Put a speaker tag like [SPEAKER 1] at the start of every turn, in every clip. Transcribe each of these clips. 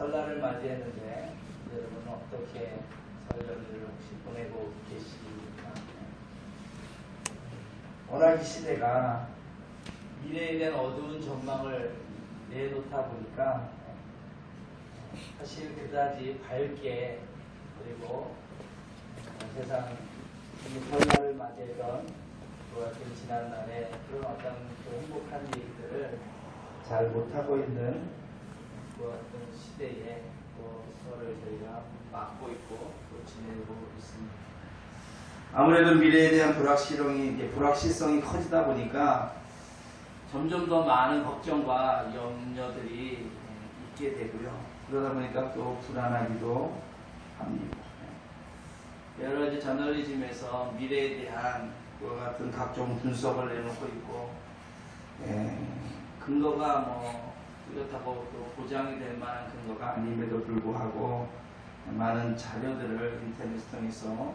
[SPEAKER 1] 설날을 맞이했는데 여러분은 어떻게 설날을 혹시 보내고 계십니까? 워낙 이 시대가 미래에 대한 어두운 전망을 내놓다 보니까 사실 그다지 밝게 그리고 세상 설날을 맞이했던 그 같은 지난날에 그런 어떤 그 행복한 일들을 잘 못하고 있는 그 같은 시대에 또 서로를 저희가 맡고 있고 또 지내고 있습니다. 아무래도 미래에 대한 불확실성이 커지다 보니까 점점 더 많은 걱정과 염려들이 있게 되고요. 그러다 보니까 또 불안하기도 합니다. 여러 가지 저널리즘에서 미래에 대한 그와 같은 각종 분석을 내놓고 있고, 근거가 뭐 뚜렷하고 또 보장이 될 만한 근거가 아님에도 불구하고 많은 자료들을 인터넷 통해서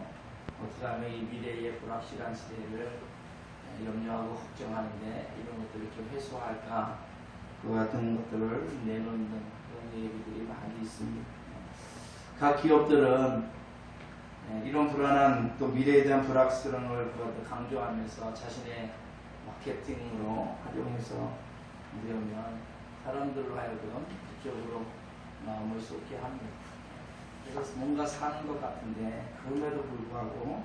[SPEAKER 1] 어떻게 하면 이 미래의 불확실한 시대를 염려하고 걱정하는데 이런 것들을 좀 해소할까, 그와 같은 것들을 내놓는 그런 얘기들이 많이 있습니다. 각 기업들은 이런 불안한 또 미래에 대한 불확실성을 강조하면서 자신의 마케팅으로 활용해서 이러면 사람들로 하여금 그쪽으로 마음을 쏟게 합니다. 그래서 뭔가 사는 것 같은데 그럼에도 불구하고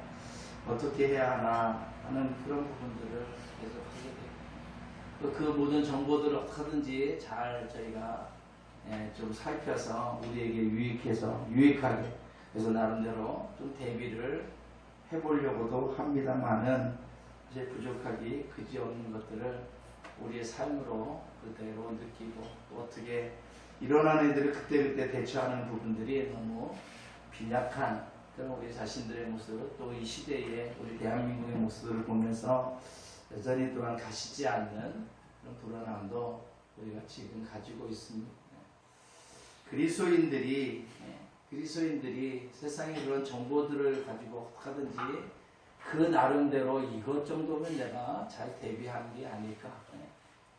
[SPEAKER 1] 어떻게 해야 하나 하는 그런 부분들을 계속 하게 돼요. 그 모든 정보들을 어떻게든지 잘 저희가 좀 살펴서 우리에게 유익하게 그래서 나름대로 좀 대비를 해보려고도 합니다만은 이제 부족하기 그지없는 것들을 우리의 삶으로 그대로 느끼고 또 어떻게 일어나는 일들을 그때그때 대처하는 부분들이 너무 빈약한 그런 우리 자신들의 모습, 또 이 시대의 우리 대한민국의 모습을 보면서 여전히 또한 가시지 않는 그런 불안함도 우리가 지금 가지고 있습니다. 그리스도인들이 세상의 그런 정보들을 가지고 하든지 그 나름대로 이것 정도면 내가 잘 대비하는 게 아닐까.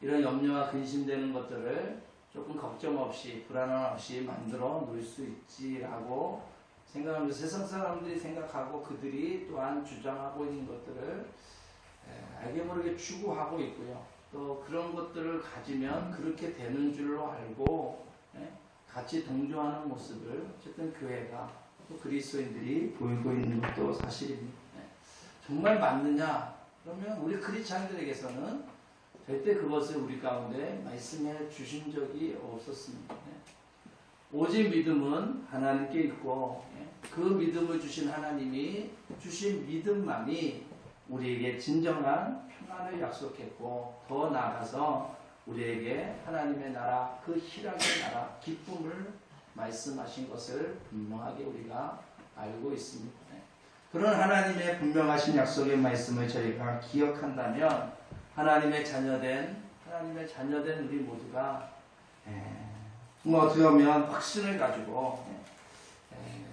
[SPEAKER 1] 이런 염려와 근심되는 것들을 조금 걱정 없이 불안함 없이 만들어 놓을 수 있지라고 생각하면서 세상 사람들이 생각하고 그들이 또한 주장하고 있는 것들을 알게 모르게 추구하고 있고요. 또 그런 것들을 가지면 그렇게 되는 줄로 알고 같이 동조하는 모습을 어쨌든 교회가 또 그리스도인들이 보이고 있는 것도 사실입니다. 정말 맞느냐? 그러면 우리 크리스찬들에게서는 절대 그것을 우리 가운데 말씀해 주신 적이 없었습니다. 오직 믿음은 하나님께 있고 그 믿음을 주신 하나님이 주신 믿음만이 우리에게 진정한 평안을 약속했고 더 나아가서 우리에게 하나님의 나라, 그 희락의 나라, 기쁨을 말씀하신 것을 분명하게 우리가 알고 있습니다. 그런 하나님의 분명하신 약속의 말씀을 저희가 기억한다면 하나님의 자녀된 우리 모두가 어떻게 보면 확신을 가지고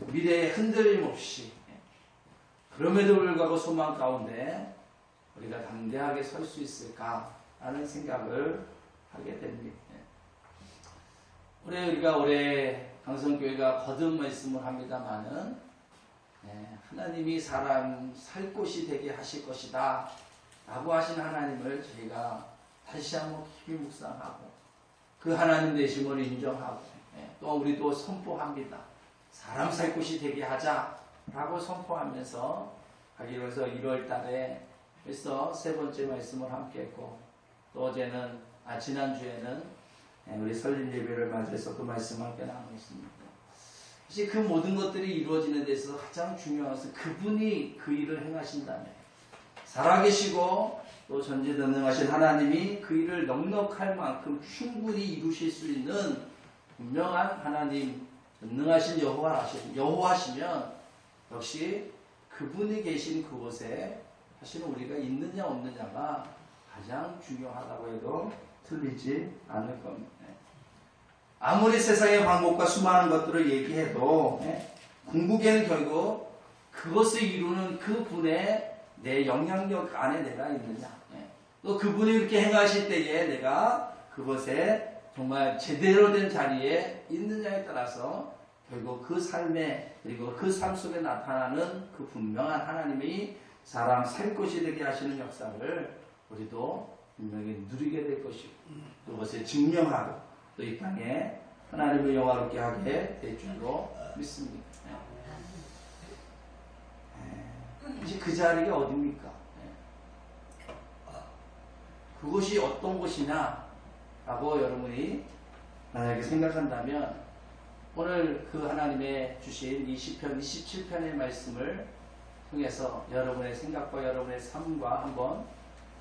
[SPEAKER 1] 미래에 흔들림 없이 그럼에도 불구하고 소망 가운데 우리가 담대하게 설 수 있을까 하는 생각을 하게 됩니다. 우리가 올해 강성교회가 거듭 말씀을 합니다마는 하나님이 사람 살 곳이 되게 하실 것이다 라고 하신 하나님을 저희가 다시 한번 깊이 묵상하고 그 하나님 되심을 인정하고 또 우리도 선포합니다. 사람 살 곳이 되게 하자 라고 선포하면서 가기로 해서 1월 달에 벌써 세 번째 말씀을 함께 했고 또 어제는 지난주에는 우리 설립 예배를 맞이해서 그 말씀을 함께 나누었습니다. 사실 그 모든 것들이 이루어지는 데 있어서 가장 중요한 것은 그분이 그 일을 행하신다면 살아계시고 또 전지전능하신 하나님이 그 일을 넉넉할 만큼 충분히 이루실 수 있는 분명한 하나님 전능하신 여호와시면 역시 그분이 계신 그곳에 사실은 우리가 있느냐 없느냐가 가장 중요하다고 해도 틀리지 않을 겁니다. 아무리 세상의 방법과 수많은 것들을 얘기해도 궁극에는 결국 그것을 이루는 그분의 내 영향력 안에 내가 있느냐 또 그분이 이렇게 행하실 때에 내가 그것에 정말 제대로 된 자리에 있느냐에 따라서 결국 그 삶에 그리고 그 삶 속에 나타나는 그 분명한 하나님이 사람 살 것이 되게 하시는 역사를 우리도 분명히 누리게 될 것이고 그것을 증명하고 또 이 땅에 하나님을 영화롭게 하게 될 줄로 믿습니다. 이제 그 자리가 어디입니까? 그곳이 어떤 곳이냐 라고 여러분이 만약에 생각한다면 오늘 그 하나님의 주신 이 시편 27편의 말씀을 통해서 여러분의 생각과 여러분의 삶과 한번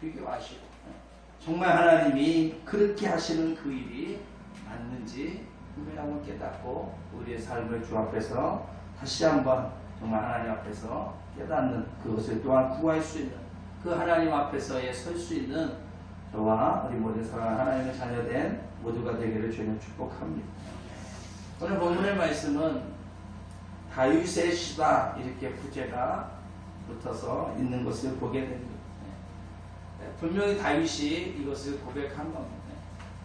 [SPEAKER 1] 비교하시고 정말 하나님이 그렇게 하시는 그 일이 맞는지 분명히 한번 깨닫고 우리의 삶을 주 앞에서 다시 한번 정말 하나님 앞에서 깨닫는 그것을 또한 구할 수 있는 그 하나님 앞에서에 설 수 있는 저와 우리 모든 사랑하는 하나님의 자녀된 모두가 되기를 주님 축복합니다. 오늘 본문의 말씀은 다윗의 시다 이렇게 부제가 붙어서 있는 것을 보게 됩니다. 분명히 다윗이 이것을 고백한 겁니다.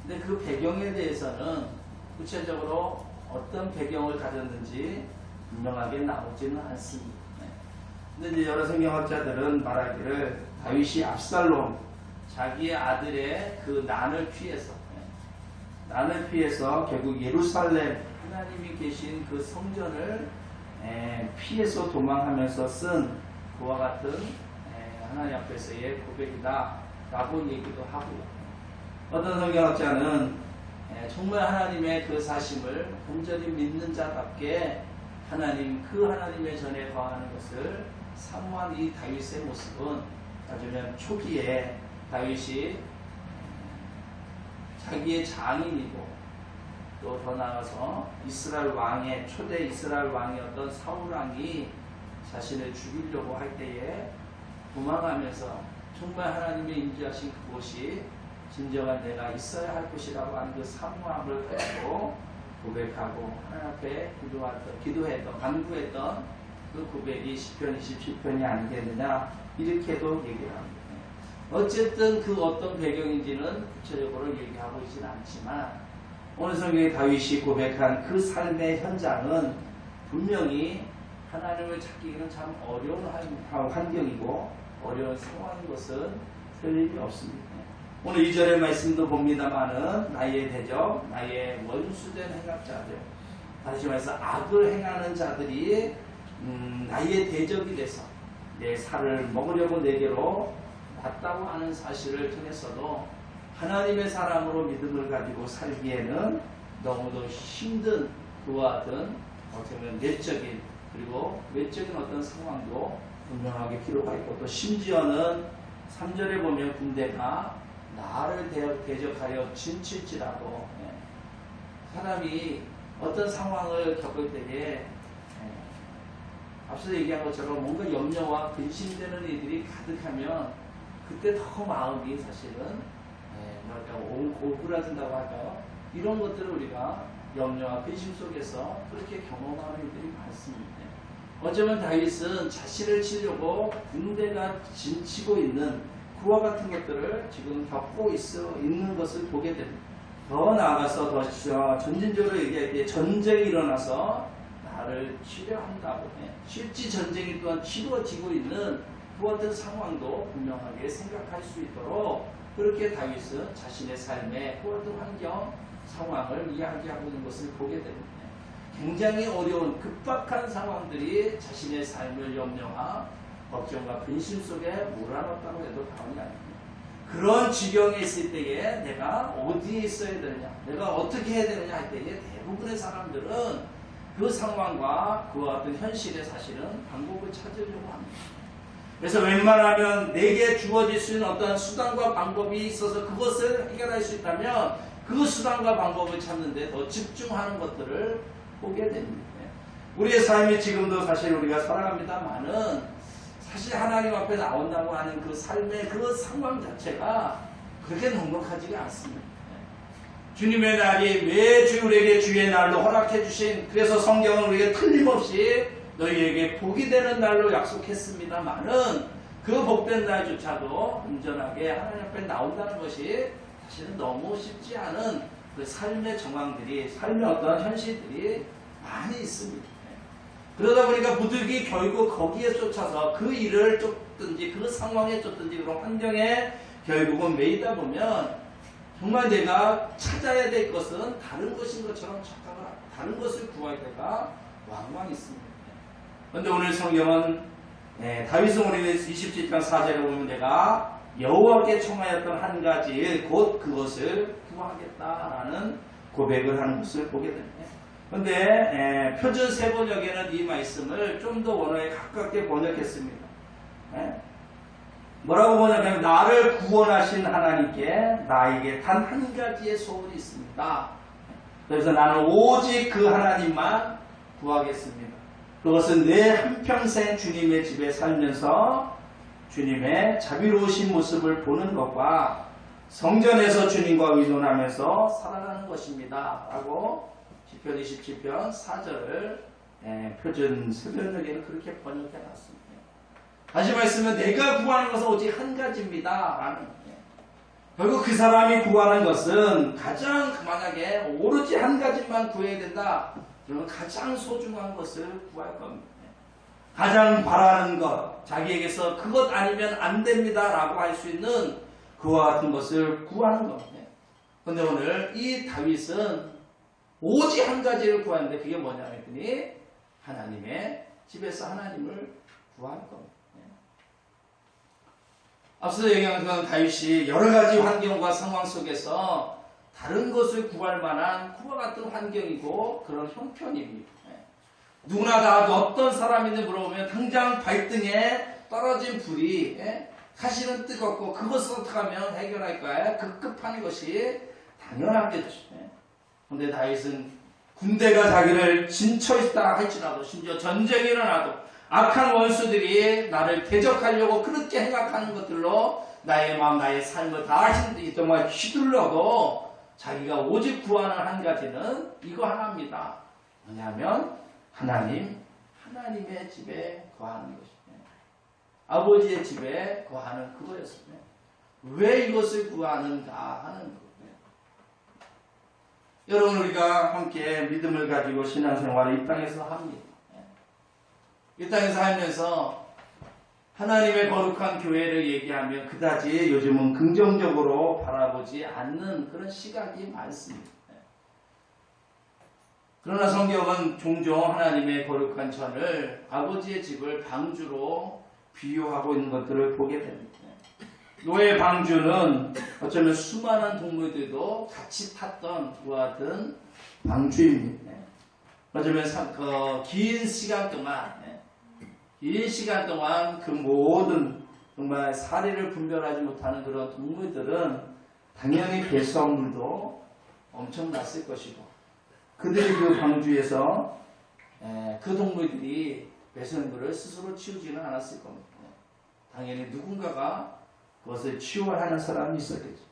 [SPEAKER 1] 근데 그 배경에 대해서는 구체적으로 어떤 배경을 가졌는지 분명하게 나오지는 않습니다. 근데 이제 여러 성경학자들은 말하기를 다윗이 압살롬 자기의 아들의 그 난을 피해서 결국 예루살렘 하나님이 계신 그 성전을 피해서 도망하면서 쓴 그와 같은 하나님 앞에서의 고백이다 라고 얘기도 하고요. 어떤 성경학자는 정말 하나님의 그 사심을 온전히 믿는 자답게 그 하나님의 전에 거하는 것을 사모한 이 다윗의 모습은 따지면 초기에 다윗이 자기의 장인이고 또 더 나아가서 이스라엘 왕의 초대 이스라엘 왕이었던 사울 왕이 자신을 죽이려고 할 때에 도망하면서 정말 하나님의 임재하신 그곳이 진정한 내가 있어야 할 곳이라고 하는 그 사모함을 가지고 고백하고 하나님 앞에 기도했던 간구했던 그 고백이 시편 27편이 아니겠느냐 이렇게도 얘기를 합니다. 어쨌든 그 어떤 배경인지는 구체적으로 얘기하고 있지는 않지만 오늘 성경에 다윗이 고백한 그 삶의 현장은 분명히 하나님을 찾기는 참 어려운 환경이고 어려운 상황인 것은 틀림이 없습니다. 오늘 2절의 말씀도 봅니다마는 나의 대적, 나의 원수된 행악자들, 다시 말해서 악을 행하는 자들이 나의 대적이 돼서 내 살을 먹으려고 내게로 왔다고 하는 사실을 통해서도 하나님의 사람으로 믿음을 가지고 살기에는 너무도 힘든 그와 같은 어떻게 보면 내적인 그리고 외적인 어떤 상황도 분명하게 필요가 있고 또 심지어는 3절에 보면 군대가 나를 대적하여 진칠지라도 사람이 어떤 상황을 겪을 때에 앞서 얘기한 것처럼 뭔가 염려와 근심되는 일들이 가득하면 그때 더 마음이 사실은 오그라든다고 할까요? 이런 것들을 우리가 염려와 근심 속에서 그렇게 경험하는 일들이 많습니다. 어쩌면 다윗은 자신을 치려고 군대가 진치고 있는 그와 같은 것들을 지금 겪고 있는 것을 보게 됩니다. 더 나아가서 더 전진적으로 얘기할 때 전쟁이 일어나서 나를 치료한다고 실제 전쟁이 또한 치루어지고 있는 그 어떤 상황도 분명하게 생각할 수 있도록 그렇게 다윗은 자신의 삶의 그 어떤 환경, 상황을 이야기하고 있는 것을 보게 됩니다. 굉장히 어려운 급박한 상황들이 자신의 삶을 염려와 걱정과 근심 속에 몰아넣었다고 해도 과언이 아닙니다. 그런 지경에 있을 때에 내가 어디에 있어야 되느냐, 내가 어떻게 해야 되느냐 할 때에 대부분의 사람들은 그 상황과 그와 같은 현실에 사실은 방법을 찾으려고 합니다. 그래서 웬만하면 내게 주어질 수 있는 어떤 수단과 방법이 있어서 그것을 해결할 수 있다면 그 수단과 방법을 찾는 데 더 집중하는 것들을 보게 됩니다. 우리의 삶이 지금도 사실 우리가 살아갑니다만은 사실 하나님 앞에 나온다고 하는 그 삶의 그 상황 자체가 그렇게 넉넉하지가 않습니다. 주님의 날이 매주 우리에게 주의 날로 허락해 주신 그래서 성경은 우리에게 틀림없이 너희에게 복이 되는 날로 약속했습니다만은 그 복된 날조차도 온전하게 하나님 앞에 나온다는 것이 사실은 너무 쉽지 않은 그 삶의 정황들이, 삶의 어떤 현실들이 많이 있습니다. 그러다 보니까 부득이 결국 거기에 쫓아서 그 일을 쫓든지 그 상황에 쫓든지 그런 환경에 결국은 매이다 보면 정말 내가 찾아야 될 것은 다른 것인 것처럼 착각을 하고 다른 것을 구할 때가 왕왕 있습니다. 그런데 오늘 성경은 다윗은 오늘 27장 4절에 보면 내가 여호와께 청하였던 한 가지 일 곧 그것을 구하겠다라는 고백을 하는 것을 보게 됩니다. 그런데 표준 세번역에는 이 말씀을 좀 더 원어에 가깝게 번역했습니다. 뭐라고 번역하면 나를 구원하신 하나님께 나에게 단 한 가지의 소원이 있습니다. 그래서 나는 오직 그 하나님만 구하겠습니다. 그것은 내 한평생 주님의 집에 살면서 주님의 자비로우신 모습을 보는 것과 성전에서 주님과 의존하면서 살아가는 것입니다. 라고 시편 27편 4절을 표준 세번역에는 그렇게 번역해 놨습니다. 다시 말씀은 내가 구하는 것은 오직 한 가지입니다. 라는 결국 그 사람이 구하는 것은 가장 만약에 오로지 한 가지만 구해야 된다. 그러면 가장 소중한 것을 구할 겁니다. 가장 바라는 것, 자기에게서 그것 아니면 안 됩니다. 라고 할 수 있는 그와 같은 것을 구하는 겁니다. 그런데 오늘 이 다윗은 오직 한 가지를 구하는데 그게 뭐냐 했더니 하나님의 집에서 하나님을 구하는 겁니다. 앞서 얘기한 것은 다윗이 여러 가지 환경과 상황 속에서 다른 것을 구할 만한 그와 같은 환경이고 그런 형편입니다. 누구나 다 어떤 사람인지 물어보면 당장 발등에 떨어진 불이 사실은 뜨겁고 그것을 어떻게 하면 해결할까요? 급급한 것이 당연하겠죠. 그런데 다윗은 군대가 자기를 진쳐있다 할지라도 심지어 전쟁이 일어나도 악한 원수들이 나를 대적하려고 그렇게 생각하는 것들로 나의 마음, 나의 삶을 다 정말 휘둘러도 자기가 오직 구하는 한 가지는 이거 하나입니다. 뭐냐면 하나님의 집에 거하는 것입니다. 아버지의 집에 거하는 그거였습니다. 왜 이것을 구하는가 하는 거예요. 여러분 우리가 함께 믿음을 가지고 신앙생활을 이 땅에서 합니다. 이 땅에서 살면서 하나님의 거룩한 교회를 얘기하면 그다지 요즘은 긍정적으로 바라보지 않는 그런 시각이 많습니다. 그러나 성경은 종종 하나님의 거룩한 전을 아버지의 집을 방주로 비유하고 있는 것들을 보게 됩니다. 노예 방주는 어쩌면 수많은 동물들도 같이 탔던 그와 같은 방주입니다. 어쩌면 긴 시간 동안 그 모든 정말 사리를 분별하지 못하는 그런 동물들은 당연히 배수물도 엄청났을 것이고 그들이 그 방주에서 그 동물들이 배수물을 스스로 치우지는 않았을 겁니다. 당연히 누군가가 그것을 치유하는 사람이 있었겠죠.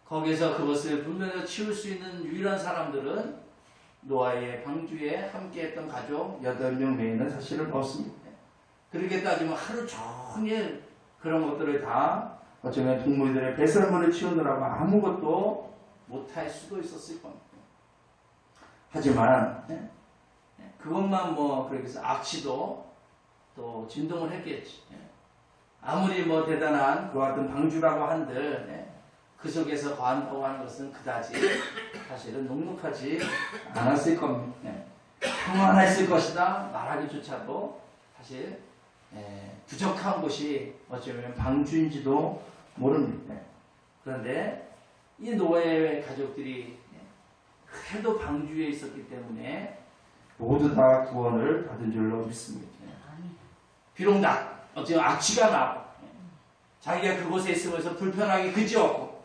[SPEAKER 1] 거기서 그것을 분별해서 치울 수 있는 유일한 사람들은 노아의 방주에 함께했던 가족 8명 외에는 사실은 없습니다. 그렇게 따지면 하루 종일 그런 것들을 다 어쩌면 동물들의 배설물을 치우느라고 아무것도 못할 수도 있었을 겁니다. 하지만 그것만 그렇게 해서 악취도 또 진동을 했겠지. 아무리 대단한 그와 같은 방주라고 한들 그 속에서 거한다고 하는 것은 그다지 사실은 넉넉하지 않았을 겁니다. 평안했을 것이다 말하기조차도 사실 부족한 곳이 어쩌면 방주인지도 모릅니다. 그런데 이 노아의 가족들이 그래도 방주에 있었기 때문에 모두 다 구원을 받은 줄로 믿습니다. 비록 어쩌면 악취가 나고 자기가 그곳에 있으면서 불편하게 그지없고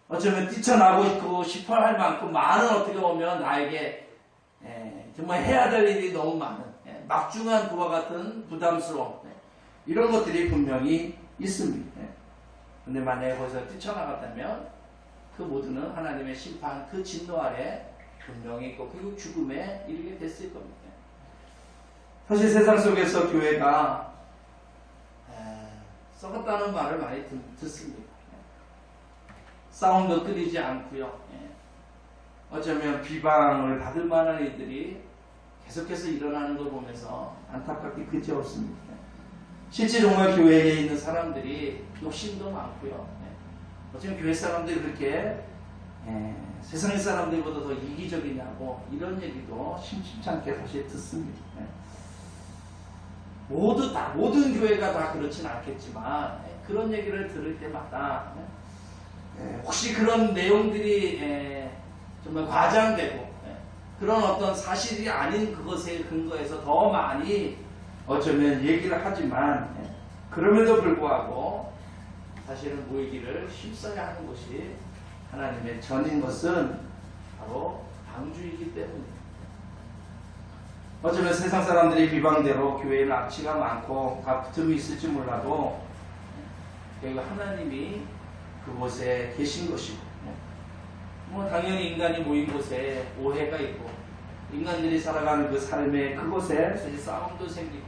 [SPEAKER 1] 어쩌면 뛰쳐나고 싶어 할 만큼 많은 어떻게 보면 나에게 정말 해야 될 일이 너무 많은 막중한 그와 같은 부담스러움 이런 것들이 분명히 있습니다. 그런데 만약에 거기서 뛰쳐나갔다면 그 모두는 하나님의 심판 그 진노 아래 분명히 있고 그리고 죽음에 이르게 됐을 겁니다. 사실 세상 속에서 교회가 썩었다는 말을 많이 듣습니다. 싸움도 끊이지 않고요. 어쩌면 비방을 받을 만한 일들이 계속해서 일어나는 걸 보면서 안타깝게 그지없습니다. 실제 정말 교회에 있는 사람들이 욕심도 많고요. 어쩌면 교회 사람들이 그렇게 세상의 사람들보다 더 이기적이냐고 이런 얘기도 심심치 않게 사실 듣습니다. 모든 교회가 다 그렇진 않겠지만 그런 얘기를 들을 때마다 혹시 그런 내용들이 정말 과장되고 그런 어떤 사실이 아닌 그것에 근거해서 더 많이 어쩌면 얘기를 하지만 그럼에도 불구하고 사실은 모이기를 힘써야 하는 것이 하나님의 전인 것은 바로 방주이기 때문입니다. 어쩌면 세상 사람들이 비방대로 교회에는 악취가 많고 다툼이 있을지 몰라도 결국 하나님이 그곳에 계신 것이고 당연히 인간이 모인 곳에 오해가 있고 인간들이 살아가는 그 삶의 그곳에 사실 싸움도 생기고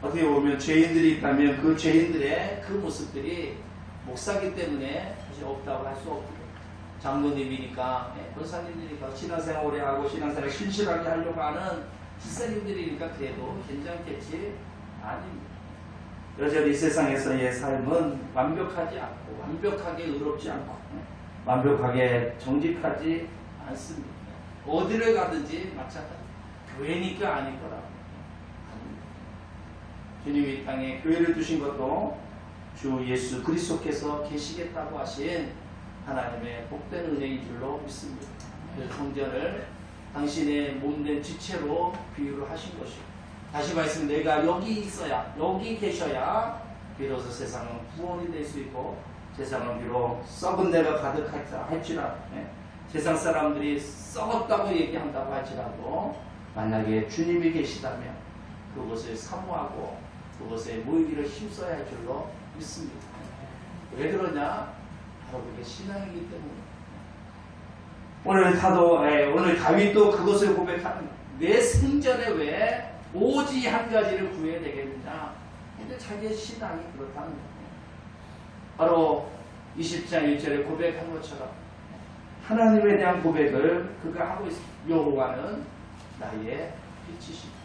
[SPEAKER 1] 어떻게 보면 죄인들이 있다면 그 죄인들의 그 모습들이 목사기 때문에 사실 없다고 할 수 없고 장로님이니까 권사님들이니까 신앙생활 오래 하고 신앙생활 신실하게 하려고 하는 집사님들이니까 그래도 괜찮겠지 아닙니다. 여전히 세상에서의 삶은 완벽하지 않고 완벽하게 의롭지 않고 완벽하게 정직하지 않습니다. 어디를 가든지 마찬가지. 교회니까 아닐 거라고. 주님이 이 땅에 교회를 두신 것도 주 예수 그리스도께서 계시겠다고 하신 하나님의 복된 은혜인 줄로 믿습니다. 그래서 성전을 당신의 몸된 지체로 비유를 하신 것이고 다시 말씀 내가 여기 있어야 여기 계셔야 비로소 세상은 구원이 될 수 있고 세상은 비록 썩은 데가 가득하다 할지라도 세상 사람들이 썩었다고 얘기한다고 할지라도 만약에 주님이 계시다면 그것을 사모하고 그것에 모이기를 힘써야 할 줄로 믿습니다. 왜 그러냐? 바로 그게 신앙이기 때문에 오늘 다윗도 그것을 고백하는 내 생전에 왜 오직 한 가지를 구해야 되겠느냐? 근데 자기의 신앙이 그렇다는 거예요. 바로 20장 1절에 고백한 것처럼 하나님에 대한 고백을 그가 하고 있습니다. 여호와는 나의 빛이시다.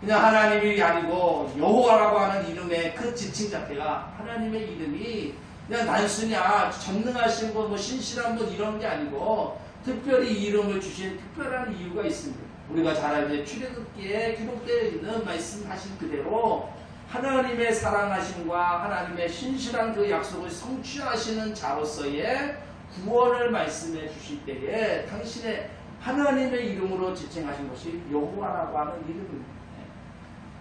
[SPEAKER 1] 그냥 하나님이 아니고 여호와라고 하는 이름의 그 지칭 자체가 하나님의 이름이 그냥 단순히 전능하신 분, 신실한 분 이런 게 아니고 특별히 이 이름을 주신 특별한 이유가 있습니다. 우리가 잘 알죠. 출애굽기에 기록되어 있는 말씀하신 그대로 하나님의 사랑하심과 하나님의 신실한 그 약속을 성취하시는 자로서의 구원을 말씀해 주실 때에 당신의 하나님의 이름으로 지칭하신 것이 여호와라고 하는 이름입니다.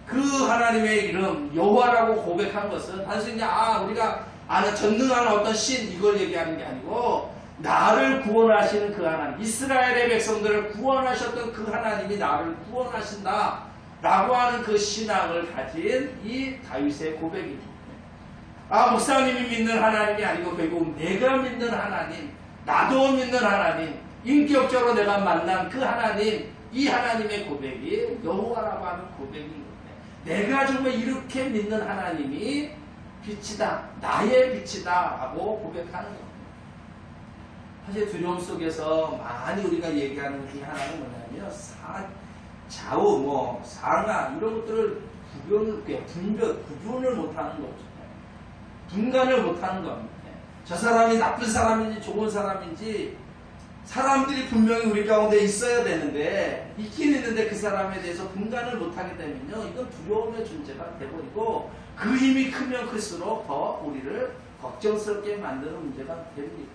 [SPEAKER 1] 그 하나님의 이름 여호와라고 고백한 것은 단순히 우리가 아는 전능한 어떤 신 이걸 얘기하는 게 아니고 나를 구원하시는 그 하나님, 이스라엘의 백성들을 구원하셨던 그 하나님이 나를 구원하신다 라고 하는 그 신앙을 가진 이 다윗의 고백입니다. 목사님이 믿는 하나님이 아니고 결국 내가 믿는 하나님, 나도 믿는 하나님, 인격적으로 내가 만난 그 하나님, 이 하나님의 고백이 여호와라고 하는 고백인 겁니다. 내가 정말 이렇게 믿는 하나님이 빛이다, 나의 빛이다 라고 고백하는 겁니다. 사실 두려움 속에서 많이 우리가 얘기하는 그 하나는 뭐냐면 좌우, 상하 이런 것들을 구분을 못하는 거죠. 분간을 못하는 겁니다. 저 사람이 나쁜 사람인지 좋은 사람인지 사람들이 분명히 우리 가운데 있어야 되는데 있긴 있는데 그 사람에 대해서 분간을 못하게 되면요 이건 두려움의 존재가 돼버리고 그 힘이 크면 클수록 더 우리를 걱정스럽게 만드는 문제가 됩니다.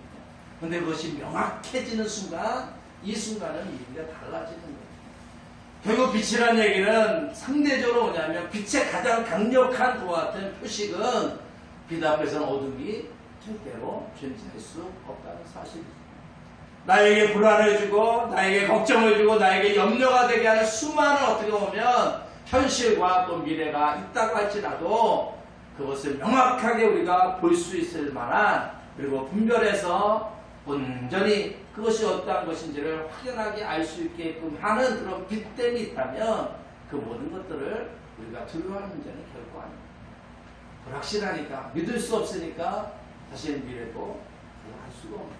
[SPEAKER 1] 그런데 그것이 명확해지는 순간 이 순간은 얘기가 달라지는 거예요. 결국 빛이라는 얘기는 상대적으로 뭐냐면 빛의 가장 강력한 그와 같은 표식은 빛 앞에서는 어둠이 절대로 존재할 수 없다는 사실입니다. 나에게 불안을 주고 나에게 걱정을 주고 나에게 염려가 되게 하는 수많은 어떻게 보면 현실과 또 미래가 있다고 할지라도 그것을 명확하게 우리가 볼 수 있을 만한 그리고 분별해서 온전히 그것이 어떠한 것인지를 확연하게 알 수 있게끔 하는 그런 빛됨이 있다면 그 모든 것들을 우리가 두려워하는 문제는 결코 아닙니다. 불확실하니까 믿을 수 없으니까 자신의 미래도 알 수가 없는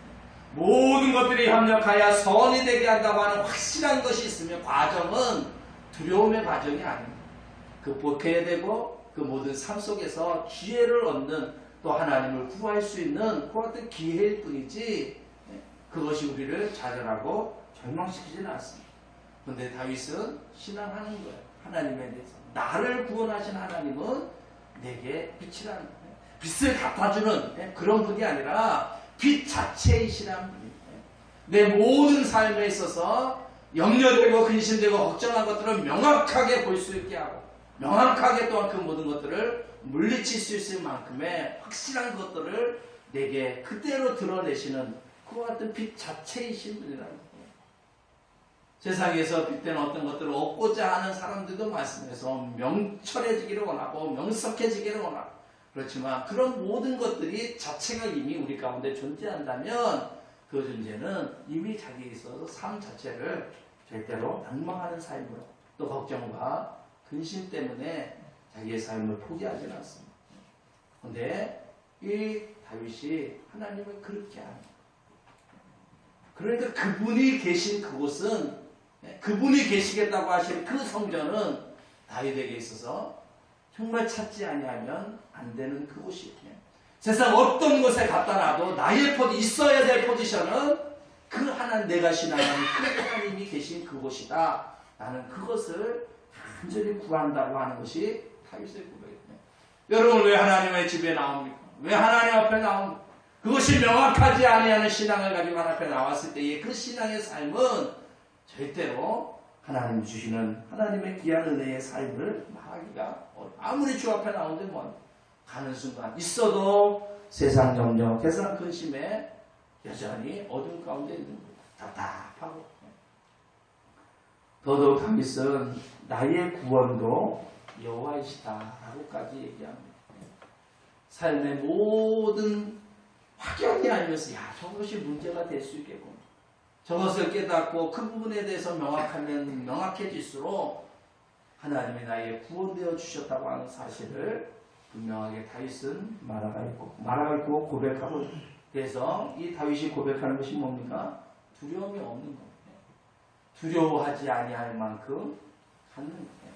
[SPEAKER 1] 모든 것들이 협력하여 선이 되게 한다고 하는 확실한 것이 있으면 과정은 두려움의 과정이 아닙니다. 극복해야 되고 그 모든 삶 속에서 기회를 얻는 또 하나님을 구할 수 있는 그와 같은 기회일 뿐이지 그것이 우리를 좌절하고 절망시키지는 않습니다. 그런데 다윗은 신앙하는 거예요. 하나님에 대해서. 나를 구원하신 하나님은 내게 빛이라는 거예요. 빛을 갚아주는 그런 분이 아니라 빛 자체이시라는 분이에요. 내 모든 삶에 있어서 염려되고 근심되고 걱정한 것들을 명확하게 볼 수 있게 하고 명확하게 또한 그 모든 것들을 물리칠 수 있을 만큼의 확실한 것들을 내게 그대로 드러내시는 그와 같은 빛 자체이신 분이라는 거예요. 세상에서 빛되는 어떤 것들을 얻고자 하는 사람들도 많습니다. 명철해지기를 원하고 명석해지기를 원하고 그렇지만 그런 모든 것들이 자체가 이미 우리 가운데 존재한다면 그 존재는 이미 자기에 있어서 삶 자체를 절대로 낭망하는 삶으로 또 걱정과 근심 때문에 자기의 삶을 포기하지는 않습니다. 그런데 이 다윗이 하나님을 그렇게 합니다. 그러니까 그분이 계신 그곳은 그분이 계시겠다고 하신 그 성전은 다윗에게 있어서 정말 찾지 아니하면 안 되는 그곳이에요. 세상 어떤 곳에 갖다 놔도 나의 있어야 될 포지션은 그 하나님 내가 신앙하는 그 하나님이 계신 그곳이다. 나는 그것을 간절히 구한다고 하는 것이 다윗의 고백이에요. 여러분 왜 하나님의 집에 나옵니까? 왜 하나님 앞에 나옵니까? 그것이 명확하지 아니하는 신앙을 가지고 하나님 앞에 나왔을 때의 그 신앙의 삶은 절대로 하나님 주시는 하나님의 귀한 은혜의 삶을 말하기가 아무리 주 앞에 나오는데 뭐 가는 순간 있어도 세상 점점 세상 근심에 여전히 어둠 가운데 있는 거예요. 답답하고 더더욱 다윗은 나의 구원도 여호와이시다라고까지 얘기합니다. 삶의 모든 확연히 알면서 저것이 문제가 될 수 있겠구나. 저것을 깨닫고 그 부분에 대해서 명확하면 명확해질수록 하나님이 나에게 구원되어 주셨다고 하는 사실을 분명하게 다윗은 말하고 고백하고 있습니다. 그래서 이 다윗이 고백하는 것이 뭡니까? 두려움이 없는 겁니다. 두려워하지 아니할 만큼 갖는 거예요.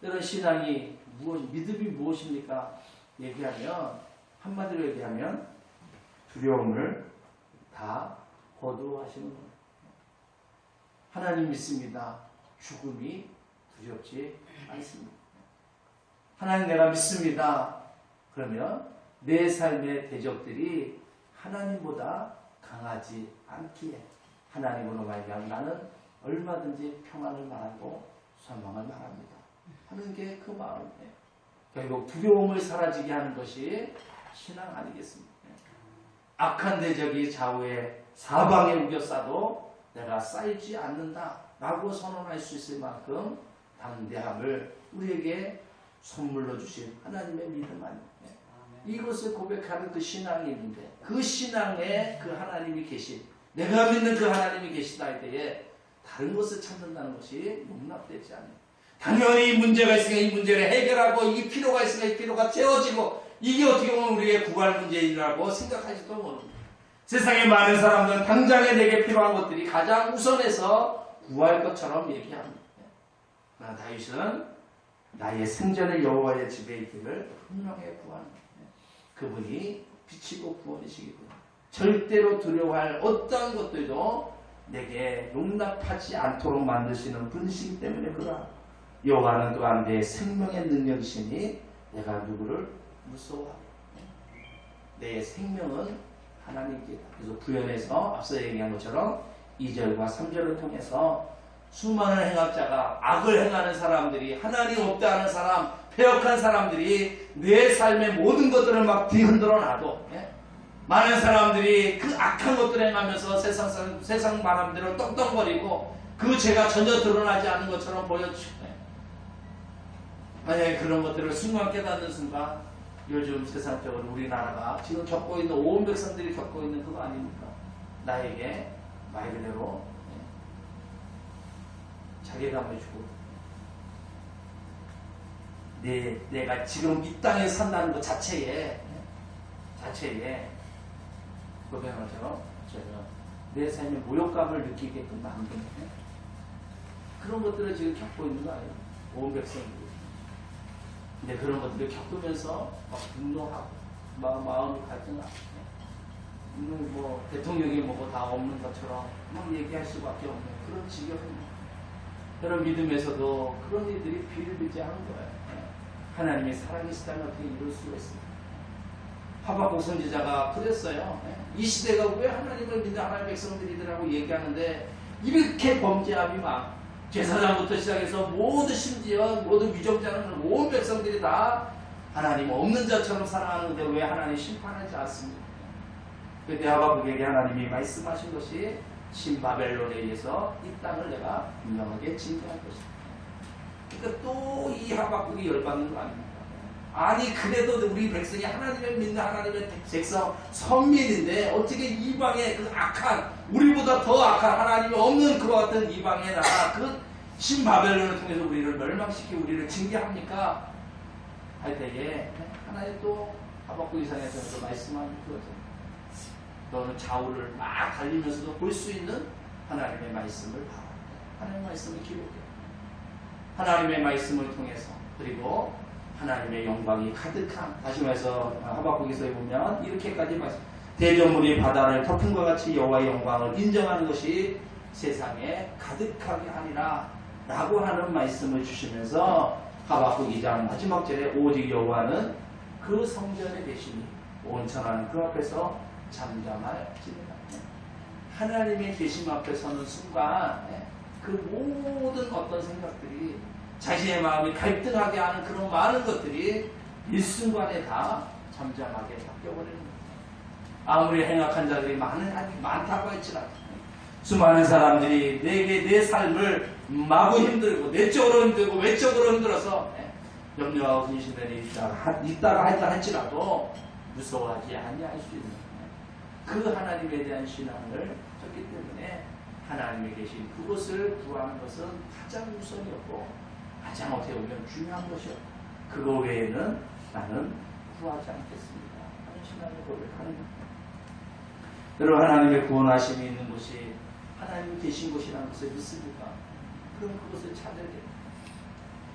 [SPEAKER 1] 이런 신앙이 믿음이 무엇입니까? 얘기하면 한마디로 얘기하면 두려움을 다 거두어하시는 거예요. 하나님 믿습니다. 죽음이 두렵지 않습니다. 하나님 내가 믿습니다. 그러면 내 삶의 대적들이 하나님보다 강하지 않기에 하나님으로 말미암아 나는 얼마든지 평안을 말하고 소망을 말합니다. 하는 게 그 마음이에요. 결국 두려움을 사라지게 하는 것이 신앙 아니겠습니까? 악한 대적이 좌우에 사방에 우겨싸도 내가 쌓이지 않는다라고 선언할 수 있을 만큼 담대함을 우리에게 선물로 주신 하나님의 믿음 아닙니까? 이것을 고백하는 그 신앙이 있는데 그 신앙에 그 하나님이 계신 내가 믿는 그 하나님이 계시다 할 때에 다른 것을 찾는다는 것이 용납되지 않아요. 당연히 문제가 있으니까 이 문제를 해결하고 이 필요가 있으니까 이 필요가 채워지고 이게 어떻게 보면 우리의 구할 문제이라고 생각하지도 모릅니다. 세상에 많은 사람들은 당장에 내게 필요한 것들이 가장 우선해서 구할 것처럼 얘기합니다. 그러나 다윗은 나의 생전의 여호와의 집에 있기를 분명히 구하는 그분이 빛이고 구원이시기군요. 절대로 두려워할 어떠한 것들도 내게 용납하지 않도록 만드시는 분이시기 때문에 그러한 여호와는 또한 내 생명의 능력이시니 내가 누구를 무서워하고 내 생명은 하나님께다. 그래서 구현에서 앞서 얘기한 것처럼 2절과 3절을 통해서 수많은 행악자가 악을 행하는 사람들이 하나님 없다 하는 사람 폐역한 사람들이 내 삶의 모든 것들을 막 뒤흔들어 놔도 많은 사람들이 그 악한 것들을 행하면서 세상 바람대로 떵떵거리고 그 죄가 전혀 드러나지 않는 것처럼 보여주고 만약에 그런 것들을 순간 깨닫는 순간 요즘 세상적으로 우리나라가 지금 겪고 있는 온 백성들이 겪고 있는 그거 아닙니까? 나에게 말 그대로 자괴감을 주고 내가 지금 이 땅에 산다는 것 자체에 고백한 것처럼 제가 내 삶의 모욕감을 느끼게끔 만드는 그런 것들을 지금 겪고 있는 거 아니에요? 온 백성들이. 근데 그런 것들을 겪으면서 막 분노하고 마음이 갈등하고 뭐 대통령이 뭐고 다 없는 것처럼 막 얘기할 수밖에 없는 그런 지경입니다. 여러분 믿음에서도 그런 일들이 비일비재하는 거예요. 하나님이 살아계시다면 어떻게 이룰 수가 있습니까? 하박국 선지자가 그랬어요. 이 시대가 왜 하나님을 믿는 하나님의 백성들이더라고 얘기하는데 이렇게 범죄함이 막 제사장부터 시작해서 모두 심지어 모든 위정자는 온 백성들이 다 하나님 없는 자처럼 살아가는데 왜 하나님 심판하지 않습니까? 그때 하박국에게 하나님이 말씀하신 것이 신바벨론에 의해서 이 땅을 내가 분명하게 징계할 것이다. 그러니까 또 이 하박국이 열받는 거 아닙니까? 아니 그래도 우리 백성이 하나님을 믿는 하나님의 백성 선민인데 어떻게 이방의 그 악한 우리보다 더 악한 하나님이 없는 그와 같은 이방의 나라 그 신바벨론을 통해서 우리를 멸망시키고 우리를 징계합니까? 할 때에 하나님 또 하박국 이상에서 말씀하는 거죠. 너는 좌우를 막 달리면서도 볼 수 있는 하나님의 말씀을 봐라. 하나님의 말씀을 기록해. 하나님의 말씀을 통해서 그리고 하나님의 영광이 가득한 다시 말해서 하박국에서 보면 이렇게까지 말씀 대저물이 바다를 덮은 것 같이 여호와의 영광을 인정하는 것이 세상에 가득하게 하리라 라고 하는 말씀을 주시면서 하박국 2장 마지막 절에 오직 여호와는 그 성전에 계시니 온 천하는 그 앞에서 잠잠할지니라. 하나님의 계심 앞에 서는 순간 그 모든 어떤 생각들이 자신의 마음이 갈등하게 하는 그런 많은 것들이 일순간에 다 잠잠하게 바뀌어버리는 거예요. 아무리 행악한 자들이 많다고 할지라도 수많은 사람들이 내게 내 삶을 마구 힘들고 내적으로 힘들고 외적으로 힘들어서 염려하고 근심되는 있다가 할지라도 무서워하지 아니할 수 있는 그 하나님에 대한 신앙을 졌기 때문에 하나님에 계신 그것을 구하는 것은 가장 우선이었고 가장 어떻게 보면 중요한 것이요. 그거 외에는 나는 구하지 않겠습니다. 하는 신앙을 고백하는 겁니다. 여러분 하나님의 구원하심이 있는 곳이 하나님이 계신 곳이라는 것을 믿습니까? 그럼 그것을 찾아야 됩니다.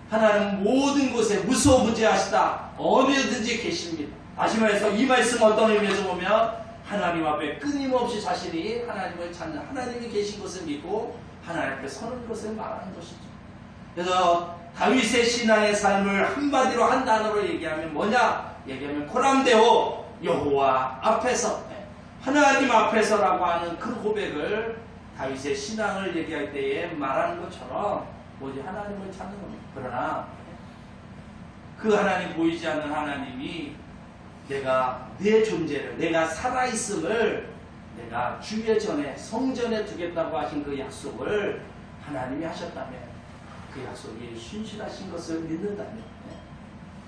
[SPEAKER 1] 하나님 모든 곳에 무소부재하시다. 어디든지 계십니다. 다시 말해서 이 말씀 어떤 의미에서 보면 하나님 앞에 끊임없이 자신이 하나님을 찾는 하나님이 계신 것을 믿고 하나님 앞에 서는 것을 말하는 것이죠. 그래서 다윗의 신앙의 삶을 한마디로 한 단어로 얘기하면 뭐냐? 얘기하면 코람데오 여호와 앞에서 하나님 앞에서라고 하는 그 고백을 다윗의 신앙을 얘기할 때에 말하는 것처럼 오직 하나님을 찾는 겁니다. 그러나 그 하나님 보이지 않는 하나님이 내가 내 존재를 내가 살아있음을 내가 주의 전에 성전에 두겠다고 하신 그 약속을 하나님이 하셨다면 그 약속이 신실하신 것을 믿는다면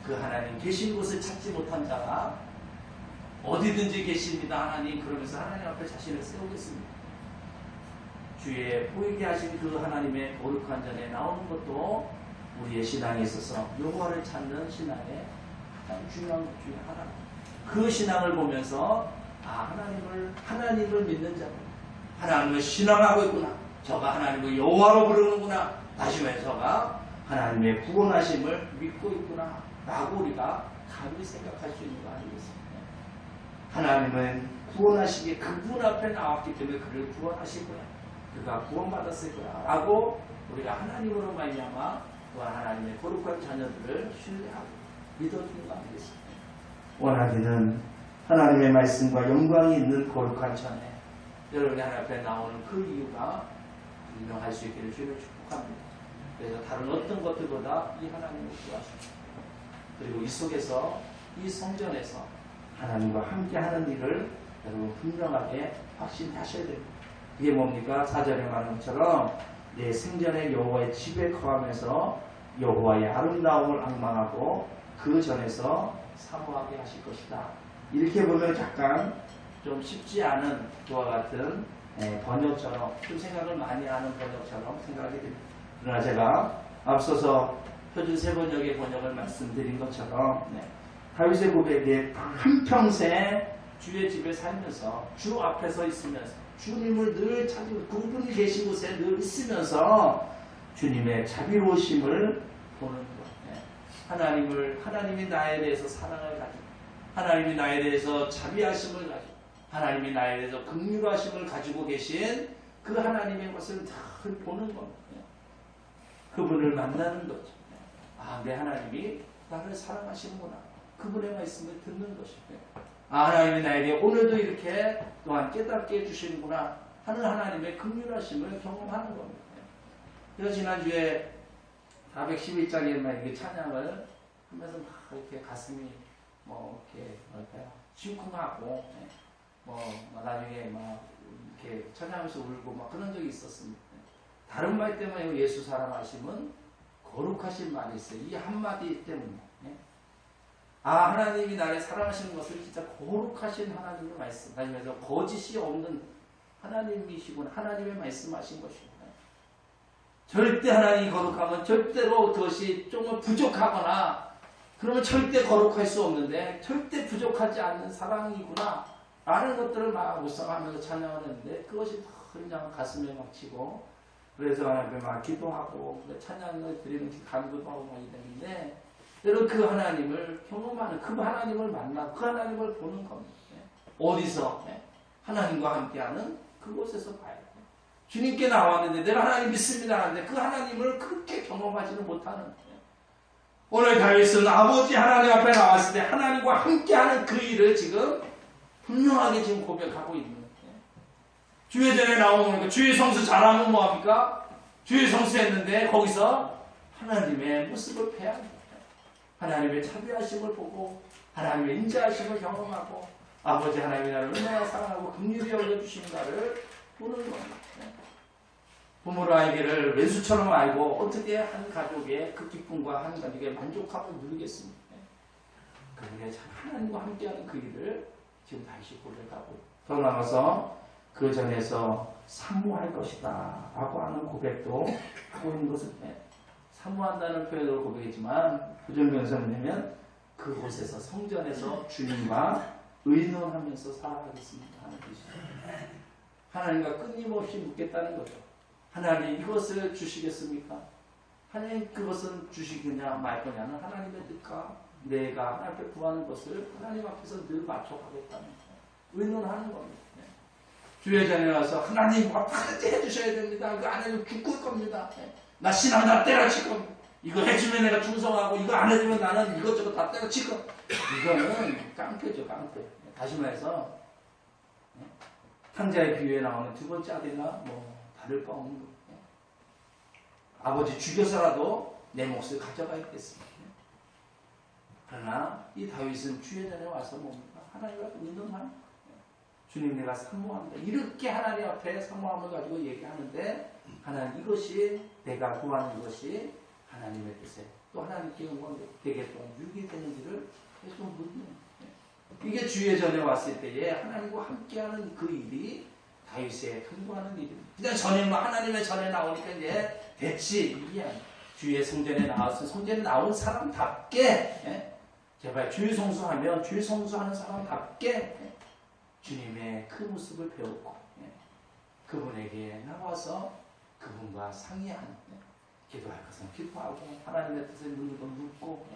[SPEAKER 1] 그 하나님 계신 곳을 찾지 못한 자가 어디든지 계십니다. 하나님 그러면서 하나님 앞에 자신을 세우겠습니다. 주의 보이게 하신 그 하나님의 거룩한 전에 나오는 것도 우리의 신앙에 있어서 여호와를 찾는 신앙의 가장 중요한 것 중에 하나입니다. 그 신앙을 보면서 하나님을 믿는 자고 하나님을 신앙하고 있구나. 저가 하나님을 여호와로 부르는구나. 다시 말해서 저가 하나님의 구원하심을 믿고 있구나 라고 우리가 감히 생각할 수 있는 거 아니겠습니까? 하나님은 구원하시기에 그분 앞에 나왔기 때문에 그를 구원하실 거야. 그가 구원받았을 거야 라고 우리가 하나님으로 말미암아 또한 하나님의 거룩한 자녀들을 신뢰하고 믿어주는 거 아니겠습니까? 원하기는 하나님의 말씀과 영광이 있는 거룩한 전에 여러분의 하나님 앞에 나오는 그 이유가 분명할 수 있기를 주님을 축복합니다. 그래서 다른 어떤 것들보다 이 하나님을 구하십시오. 그리고 이 속에서 이 성전에서 하나님과 함께하는 일을 여러분 분명하게 확신하셔야 됩니다. 이게 뭡니까? 4절에 말한 것처럼 내 생전에 여호와의 집에 거하면서 여호와의 아름다움을 앙망하고 그 전에서 사모하게 하실 것이다. 이렇게 보면 약간 좀 쉽지 않은 그와 같은 번역처럼 좀 생각을 많이 하는 번역처럼 생각하게 됩니다. 그러나 제가 앞서서 표준 세번역의 번역을 말씀드린 것처럼 다윗의 고백에 한평생 주의 집에 살면서 주 앞에 서 있으면서 주님을 늘 찾고 그분이 계신 곳에 늘 있으면서 주님의 자비로우심을 보는 것. 하나님이 나에 대해서 사랑을 가지고 하나님이 나에 대해서 자비하심을 가지고 하나님이 나에 대해서 긍휼하심을 가지고 계신 그 하나님의 것을 늘 보는 겁니다. 그분을 만나는 거죠. 아, 내 하나님이 나를 사랑하시는구나. 그분의 말씀을 듣는 것이고요. 아, 하나님이 나에게 오늘도 이렇게 또한 깨닫게 해주시는구나 하는 하나님의 긍휼하심을 경험하는 겁니다. 그래서 지난주에 411장에 이렇게 찬양을 하면서 막 이렇게 가슴이 이렇게 뭐랄까요, 심쿵하고 나중에 막 이렇게 찬양하면서 울고 막 그런 적이 있었습니다. 다른 말 때문에 예수 사랑하심은 거룩하신 말이 있어요. 이 한마디 때문에. 아, 하나님이 나를 사랑하시는 것을 진짜 거룩하신 하나님의 말씀. 그래서 거짓이 없는 하나님이시구나. 하나님의 말씀하신 것이구나. 절대 하나님이 거룩하면 절대로 그것이 조금 부족하거나 그러면 절대 거룩할 수 없는데 절대 부족하지 않는 사랑이구나 라는 것들을 막 묵상하면서 찬양을 했는데 그것이 그냥 가슴에 막 치고 그래서 하나님께 막 기도하고 찬양을 드리는 간구도 하고 막 이랬는데 여러분 그 하나님을 경험하는 그 하나님을 만나고 그 하나님을 보는 겁니다. 어디서? 하나님과 함께하는 그곳에서 봐야 돼요. 주님께 나왔는데 내가 하나님 믿습니다 하는데 그 하나님을 그렇게 경험하지는 못하는 거예요. 오늘 다윗은 아버지 하나님 앞에 나왔을 때 하나님과 함께하는 그 일을 지금 분명하게 지금 고백하고 있는 거예요. 주의 전에 나오면 주의 성수 잘하면 뭐합니까? 주의 성수 했는데 거기서 하나님의 모습을 폐합니다. 하나님의 자비하심을 보고 하나님의 인자하심을 경험하고 아버지 하나님이 나를 얼마나 사랑하고 긍휼히 여겨주신가를 보는 겁니다. 부모로 아이를 왼수처럼 알고 어떻게 한 가족의 그 기쁨과 한 가족의 만족함을 누리겠습니까? 그분의 하나님과 함께하는 그 일을 지금 다시 고백하고 더 나아가서 그 전에서 사모할 것이다 라고 하는 고백도 하고 있는 것을 사모한다는 표현으로 고백했지만 부정명사는 되면 그곳에서 성전에서 주님과 의논하면서 살아가겠습니다 하는 뜻이죠. 하나님과 끊임없이 묻겠다는 거죠. 하나님 이것을 주시겠습니까? 하나님 그것은 주시겠냐 말 거냐는 하나님의 뜻과 내가 하나님 앞에 구하는 것을 하나님 앞에서 늘 맞춰가겠다는 거예요. 의논하는 겁니다. 주의 전에 와서 하나님 반드시 해주셔야 됩니다. 그 하나님 죽을 겁니다. 나 신앙 다 때려칠 겁니다. 이거 해주면 내가 충성하고 이거 안 해주면 나는 이것저것 다 때려칠 겁니다. 이거는 깡패죠, 깡패. 다시 말해서 탕자의 비유에 나오는 두 번째 아들과 다를 바 없는 거예요. 아버지 죽여서라도 내 몫을 가져가야겠습니다. 그러나 이 다윗은 주의 전에 와서 뭡니까? 하나님 앞에 의논하는 거예요. 주님 내가 사모합니다. 이렇게 하나님 앞에 사모함을 가지고 얘기하는데 하나님 이것이 내가 구하는 것이 하나님의 뜻에 또 하나님께 영광되게 또 유익이 되는지를 계속 묻는 거예요. 이게 주의 전에 왔을 때에 하나님과 함께하는 그 일이 다윗의 간구하는 일입니다. 그냥 전에 하나님의 전에 나오니까 이제 됐지 이게 주의 성전에 나와서 성전에 나온 사람답게 제발 주의 성수하면 주의 성수하는 사람답게 주님의 그 모습을 배우고 그분에게 나와서 그분과 상의하는 기도할 것은 기도하고 하나님의 뜻을 묻고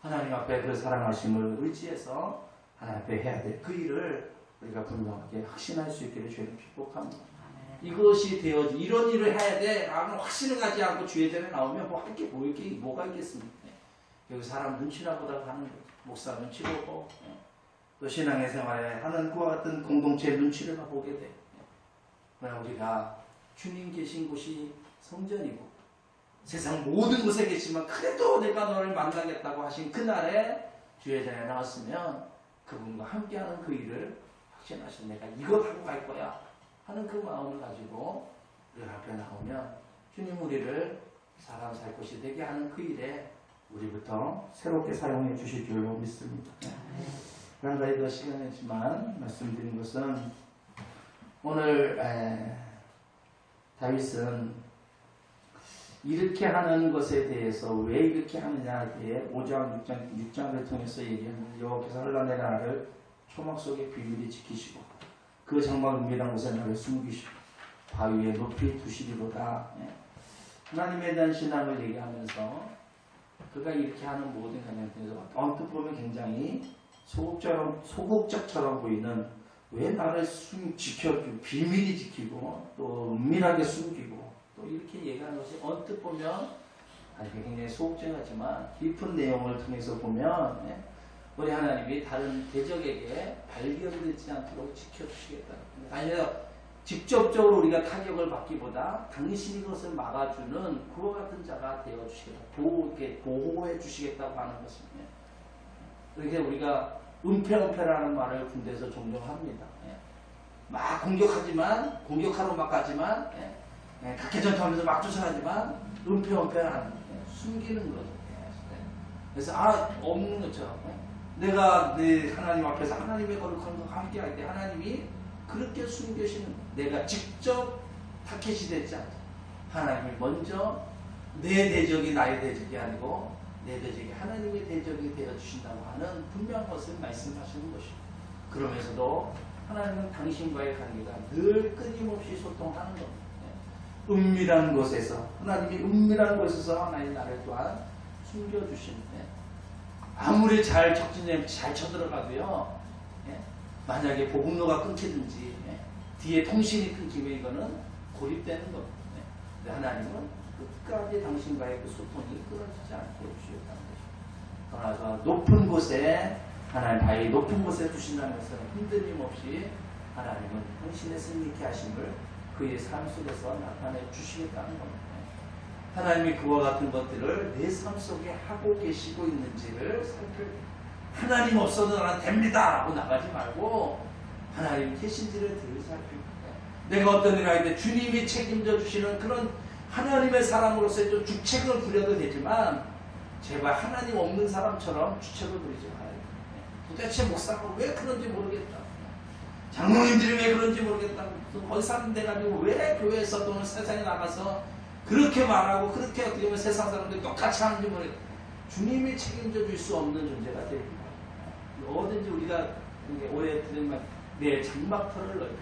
[SPEAKER 1] 하나님 앞에 그 사랑하심을 의지해서 하나님 앞에 해야 될 그 일을 우리가 분명하게 확신할 수 있기를 주님 축복합니다. 이것이 되어지 이런 일을 해야 돼 라는 확신을 가지 않고 주의 전에 나오면 할 게 뭐가 있겠습니까? 여기 사람 눈치나 보다가 하는 거죠. 목사 눈치 보고 또 신앙의 생활에 하는 그와 같은 공동체의 눈치를 보게 돼. 그러나 우리가 주님 계신 곳이 성전이고 세상 모든 곳에 계시지만 그래도 내가 너를 만나겠다고 하신 그날에 주의 전에 나왔으면 그분과 함께하는 그 일을 확신하신 내가 이것 하고 갈 거야 하는 그 마음을 가지고 우리 앞에 나오면 주님 우리를 사람 살 곳이 되게 하는 그 일에 우리부터 새롭게 사용해 주실 줄로 믿습니다. 그런가 더 시간이지만 말씀드린 것은 오늘 다윗은 이렇게 하는 것에 대해서 왜 이렇게 하느냐에 대해 5장, 6장을 통해서 얘기하는 여호와께서 흘러내린 나를 초막 속에 비밀히 지키시고 그 장막 은밀한 곳에 나를 숨기시고 바위에 높이 두시리로다. 하나님에 대한 신앙을 얘기하면서 그가 이렇게 하는 모든 가정에서 언뜻 보면 굉장히 소극적처럼 보이는 왜 나를 지켜주고 비밀히 지키고 또 은밀하게 숨기고 또 이렇게 얘기하는 것이 언뜻 보면 굉장히 소극적이지만 깊은 내용을 통해서 보면 우리 하나님이 다른 대적에게 발견되지 않도록 지켜주시겠다. 아니요, 직접적으로 우리가 타격을 받기보다 당신이 그것을 막아주는 그와 같은 자가 되어주시겠다. 보호해 주시겠다고 하는 것입니다. 그렇게 우리가 은폐라는 말을 군대에서 종종 합니다. 막 공격하러 막 가지만, 각개전투하면서 막 쫓아가지만, 은폐라는 숨기는 거죠. 그래서, 없는 것처럼. 내가 내 하나님 앞에서 하나님의 거룩한 것과 함께 할 때 하나님이 그렇게 숨기시는, 내가 직접 타켓이 되지 않죠. 하나님이 먼저 내 대적이 나의 대적이 아니고, 내 대적이 하나님의 대적이 되어주신다고 하는 분명한 것을 말씀하시는 것이고, 그러면서도 하나님은 당신과의 관계가 늘 끊임없이 소통하는 겁니다. 은밀한 곳에서, 하나님이 은밀한 곳에서 하나님 나를 또한 숨겨주시는데, 아무리 잘 쳐들어가도요, 만약에 복음로가 끊기든지, 뒤에 통신이 끊기면 이거는 고립되는 겁니다. 근데 하나님은 끝까지 당신과의 그 소통이 끊어지지 않게 해주셨다는 것입니다. 떠나서 높은 곳에, 하나님 바위 높은 곳에 두신다는 것은 흔들림 없이 하나님은 당신의 승리케 하심을 그의 삶 속에서 나타내 주시겠다는 겁니다. 하나님이 그와 같은 것들을 내 삶 속에 하고 계시고 있는지를 하나님 없어도 나는 됩니다 라고 나가지 말고 하나님 계신지를 늘 살피고, 내가 어떤 일을 할 때 주님이 책임져 주시는 그런 하나님의 사람으로서의 좀 주책을 부려도 되지만 제발 하나님 없는 사람처럼 주책을 부리지 말아요. 도대체 목사가 왜 그런지 모르겠다, 장로님들이 왜 그런지 모르겠다, 거기 사람 돼가지고 왜 교회에서 또는 세상에 나가서 그렇게 말하고 그렇게 어떻게 보면 세상 사람들이 똑같이 하는지 모르겠다. 주님이 책임져 줄 수 없는 존재가 됩니다. 어딘지 우리가 올해 드린 말, 내 장막터를 넓혀.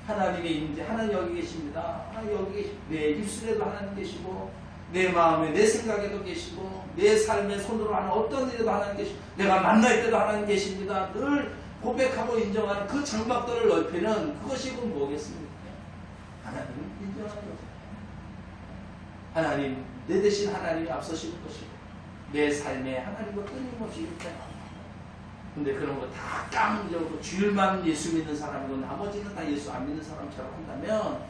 [SPEAKER 1] 하나님의 임재, 하나님 여기 계십니다. 여기 계십니다. 내 입술에도 하나님 계시고, 내 마음에, 내 생각에도 계시고, 내 삶의 손으로 하는 어떤 일에도 하나님 계시고, 내가 만날 때도 하나님 계십니다. 늘 고백하고 인정하는 그 장막터를 넓히는 그것이 곧 뭐겠습니까? 하나님을 인정하는 거죠. 하나님, 내 대신 하나님이 앞서시는 것이고, 내 삶에 하나님과 끊임없이 이렇게 나옵니다. 근데 그런 거 다 깡적으로 주일만 예수 믿는 사람이고 나머지는 다 예수 안 믿는 사람처럼 한다면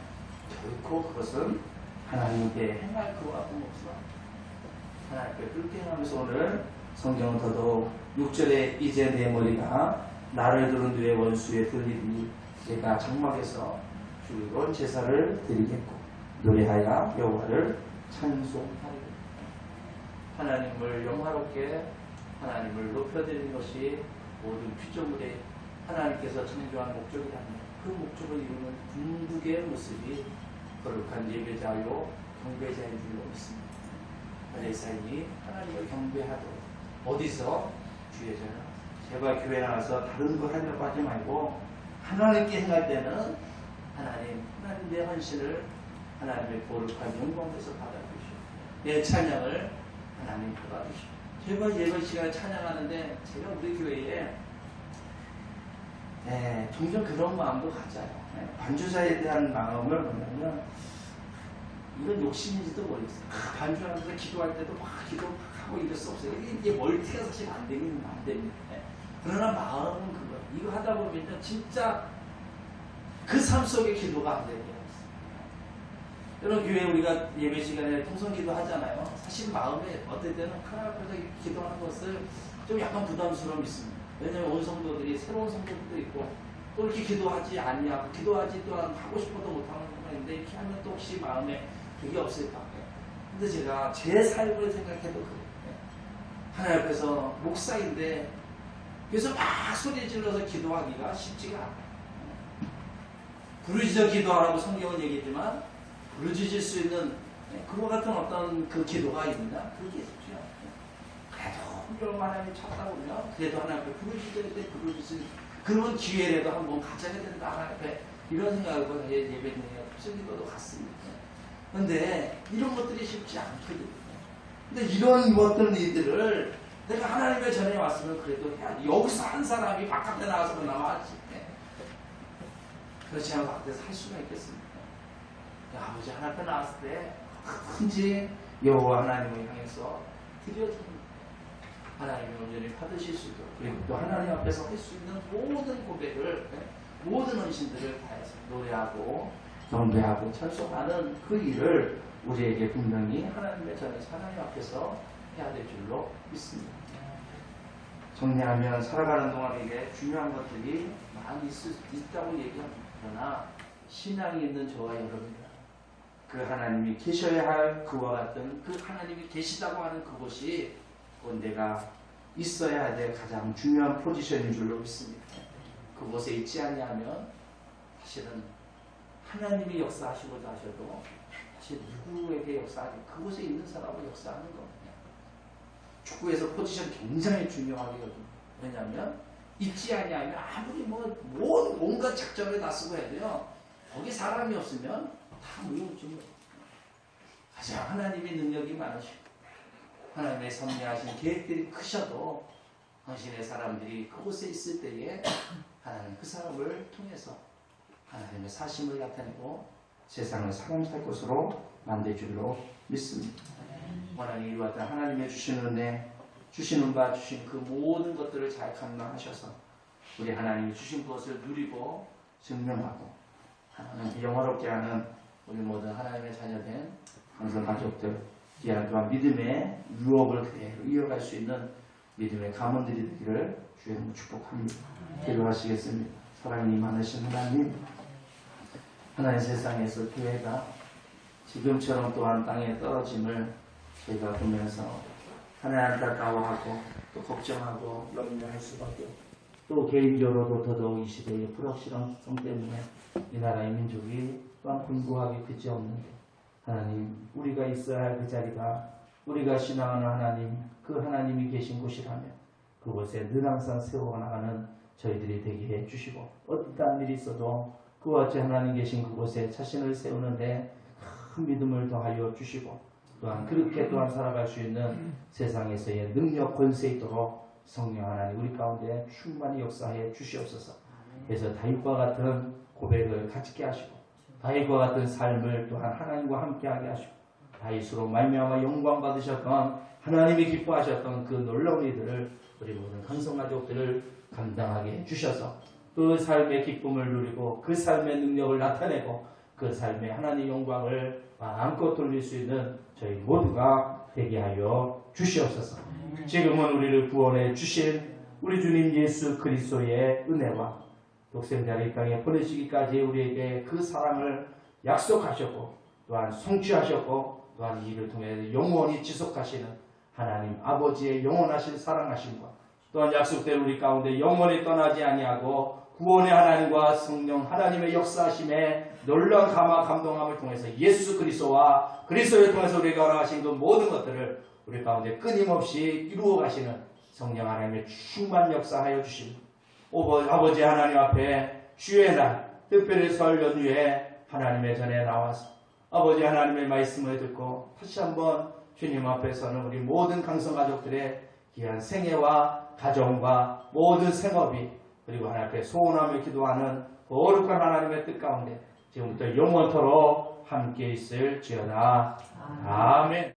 [SPEAKER 1] 결코 그것은 하나님께 행할 그와 같은 없어. 하나님께 그렇게 행하면서 오늘 성경은 더더욱 6절에 이제 내 머리가 나를 두른 뒤에 원수에 들리니 내가 장막에서 주의로운 제사를 드리겠고 노래하여 여호와를 찬송하리라. 하나님을 영화롭게 하나님을 높여드리는 것이 모든 피조물의 하나님께서 창조한 목적이랍니다. 그 목적을 이루는 궁극의 모습이 거룩한 예배자요 경배자인 줄로 믿습니다. 바리새인이 하나님을 경배하도록 어디서 주의자는 제발 교회 나가서 다른 거 하려고 하지 말고 하나님께 행할 때는 하나님 내 헌신을 하나님의 거룩한 영광에서 받아주시오. 내 찬양을 하나님 받아주시오. 제가 예배 시간에 찬양하는데 제가 우리 교회에 종종 그런 마음도 가져요. 반주자에 대한 마음을 보면 이건 욕심인지도 모르겠어요. 반주하면서 기도할 때도 막 기도하고 이럴 수 없어요. 이게 멀티가 사실 안 됩니다. 그러나 마음은 그거. 이거 하다 보면 진짜 그 삶 속에 기도가 안 되게 있어요. 여러분 교회 우리가 예배 시간에 통성기도 하잖아요. 사실 마음에 어떨 때는 하나님 앞에서 기도하는 것을 좀 약간 부담스러움이 있습니다. 왜냐하면 온 성도들이 새로운 성도들도 있고 또 이렇게 기도하지 아니하고 기도하지 또한 하고 싶어도 못하는 경우가 있는데 이렇게 하면 또 혹시 마음에 그게 없을까. 근데 제가 제 삶을 생각해도 그래요. 하나님 앞에서 목사인데 그래서 막 소리 질러서 기도하기가 쉽지가 않아요. 부르짖어 기도하라고 성경은 얘기했지만 부르짖을 수 있는 그와 같은 어떤 그 기도가 있느냐? 그게 있죠. 그래도 좀 하나님이 찾다 보면 그래도 하나님께 부르짖을 때 부르짖을 그러면 기회라도 한번 가져야 된다. 하나님 앞에 이런 생각으로 예배드리는 수기도도 같습니다. 그런데 이런 것들이 쉽지 않거든요. 근데 이런 어떤 일들을 내가 하나님의 전에 왔으면 그래도 해야지. 여기서 한 사람이 바깥에 나가서 나와야지. 그렇지 않으면 바깥에서 할 수가 있겠습니까? 아버지 하나님 앞에 나왔을 때 큰지 여호와 하나님을 향해서 드려줍니다. 하나님이 온전히 받으실 수 있도록, 그리고 또 하나님 앞에서 할 수 있는 모든 고백을, 모든 헌신들을 다해서 노래하고 경배하고 찬송하는 그 일을 우리에게 분명히 하나님의 전에서 하나님 앞에서 해야 될 줄로 믿습니다. 정리하면 살아가는 동안 이게 중요한 것들이 많이 있다고 얘기합니다. 그러나 신앙이 있는 저와 여러분이다. 그 하나님이 계셔야 할 그와 같은 그 하나님이 계시다고 하는 그곳이 곧 내가 있어야 될 가장 중요한 포지션인 줄로 믿습니다. 그곳에 있지 아니하면 사실은 하나님이 역사하시고자 하셔도 사실 누구에게 역사하지 그곳에 있는 사람은 역사하는 겁니다. 축구에서 포지션 굉장히 중요하거든요. 왜냐하면 있지 아니하면 아무리 온갖 작전을 다 쓰고 해도요. 거기 사람이 없으면 다 무용지물. 가장 하나님의 능력이 많으시고 하나님의 섭리하신 계획들이 크셔도 당신의 사람들이 그곳에 있을 때에 하나님 그 사람을 통해서 하나님의 사심을 나타내고 세상을 사람 살 것으로 만들 줄로 믿습니다. 하나님 이와 같은 하나님의 주시는 은혜, 주시는 바 주신 그 모든 것들을 잘 감당하셔서 우리 하나님이 주신 것을 누리고 증명하고 하나님 영화롭게 하는 우리 모든 하나님의 자녀된 항상 가족들 귀한 또한 믿음의 유업을 그대로 이어갈 수 있는 믿음의 가문들이 되기를 주의 이름으로 축복합니다. 기도하시겠습니다. 사랑이 많으신 하나님, 하나님 세상에서 교회가 지금처럼 또한 땅에 떨어짐을 저희가 보면서 하나님 안타까워하고 또 걱정하고 염려할 수밖에 없고 또 개인적으로도 더더욱 이 시대의 불확실성 때문에 이 나라의 민족이 또한 곤고하게 그지없는데 하나님 우리가 있어야 할 그 자리가 우리가 신앙하는 하나님 그 하나님이 계신 곳이라면 그곳에 늘 항상 세워나가는 저희들이 되게 해주시고 어떠한 일이 있어도 그와 같이 하나님 계신 그곳에 자신을 세우는데 큰 믿음을 더하여 주시고 또한 그렇게 또한 살아갈 수 있는 세상에서의 능력 권세 있도록 성령 하나님 우리 가운데 충만히 역사해 주시옵소서. 그래서 다윗과 같은 고백을 가지게 하시고 다윗과 같은 삶을 또한 하나님과 함께하게 하시고 다윗으로 말미암아 영광 받으셨던 하나님이 기뻐하셨던 그 놀라운 일들을 우리 모든 강성가족들을 감당하게 해주셔서 그 삶의 기쁨을 누리고 그 삶의 능력을 나타내고 그 삶의 하나님의 영광을 마음껏 돌릴 수 있는 저희 모두가 되게 하여 주시옵소서. 지금은 우리를 구원해 주신 우리 주님 예수 그리스도의 은혜와 독생자를 이 땅에 보내시기까지 우리에게 그 사랑을 약속하셨고 또한 성취하셨고 또한 이 일을 통해 영원히 지속하시는 하나님 아버지의 영원하신 사랑하심과 또한 약속대로 우리 가운데 영원히 떠나지 아니하고 구원의 하나님과 성령 하나님의 역사하심에 놀라운 감동함을 통해서 예수 그리스도와 그리스도를 통해서 우리가 허락하신 그 모든 것들을 우리 가운데 끊임없이 이루어 가시는 성령 하나님의 충만 역사하여 주시고 아버지 하나님 앞에 주의 날 특별히 설 연휴에 하나님의 전에 나와서 아버지 하나님의 말씀을 듣고 다시 한번 주님 앞에서는 우리 모든 강성가족들의 귀한 생애와 가정과 모든 생업이 그리고 하나님 앞에 소원하며 기도하는 거룩한 하나님의 뜻 가운데 지금부터 영원토록 함께 있을지어다. 아멘.